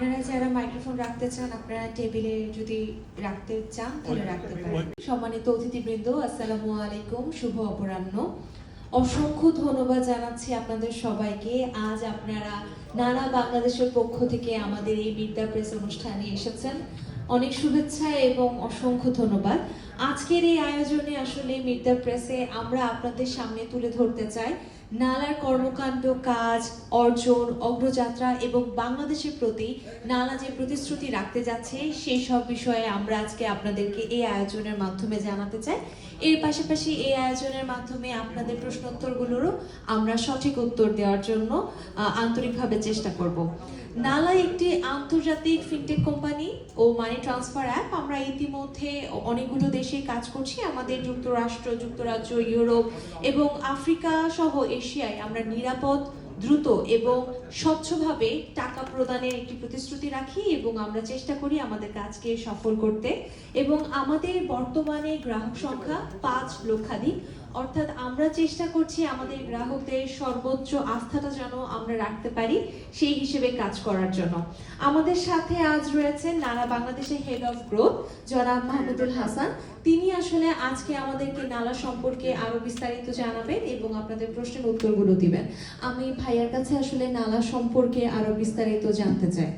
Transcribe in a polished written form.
আপনারা যারা মাইক্রোফোন রাখতে চান আপনারা টেবিলে যদি রাখতে চান তাহলে রাখতে পারেন। সম্মানিত অতিথিবৃন্দ, আসসালামু আলাইকুম, শুভ অপরাহ্ন। অসংখ্য ধন্যবাদ জানাচ্ছি আপনাদের সবাইকে। আজ আপনারা নানা বাংলাদেশের পক্ষ থেকে আমাদের এই মির্দা প্রেস অনুষ্ঠানে এসেছেন। অনেক শুভেচ্ছা এবং অসংখ্য ধন্যবাদ। আজকের এই আয়োজনে আসলে মির্দা প্রেসে আমরা আপনাদের সামনে তুলে ধরতে চাই নালার কর্মকাণ্ড, কাজ, অর্জন, অগ্রযাত্রা এবং বাংলাদেশের প্রতি নালা যে প্রতিশ্রুতি রাখতে যাচ্ছে সেই সব বিষয়ে আমরা আজকে আপনাদেরকে এই আয়োজনের মাধ্যমে জানাতে চাই। এর পাশাপাশি এই আয়োজনের মাধ্যমে আপনাদের প্রশ্নোত্তরগুলোরও আমরা সঠিক উত্তর দেওয়ার জন্য আন্তরিকভাবে চেষ্টা করব। নালা একটি আন্তর্জাতিক ফিনটেক কোম্পানি ও মানি ট্রান্সফার অ্যাপ। আমরা ইতিমধ্যে অনেকগুলো দেশে কাজ করছি। আমাদের যুক্তরাষ্ট্র, যুক্তরাজ্য, ইউরোপ এবং আফ্রিকা সহ এশিয়ায় আমরা নিরাপদ, দ্রুত এবং স্বচ্ছভাবে টাকা প্রদানের একটি প্রতিশ্রুতি রাখি এবং আমরা চেষ্টা করি আমাদের কাজকে সফল করতে। এবং আমাদের বর্তমানে গ্রাহক সংখ্যা 5 লক্ষাধিক, অর্থাৎ আমরা চেষ্টা করছি আমাদের গ্রাহকদের সর্বোচ্চ আস্থাটা যেন আমরা রাখতে পারি সেই হিসেবে কাজ করার জন্য। আমাদের সাথে আজ রয়েছেন নালা বাংলাদেশের হেড অফ গ্রোথ জনাব মাহমুদুল হাসান। তিনি আসলে আজকে আমাদেরকে নালা সম্পর্কে আরো বিস্তারিত জানাবেন এবং আপনাদের প্রশ্নের উত্তরগুলো দিবেন। আমি ভাইয়ার কাছে আসলে নালা সম্পর্কে আরো বিস্তারিত জানতে চাই।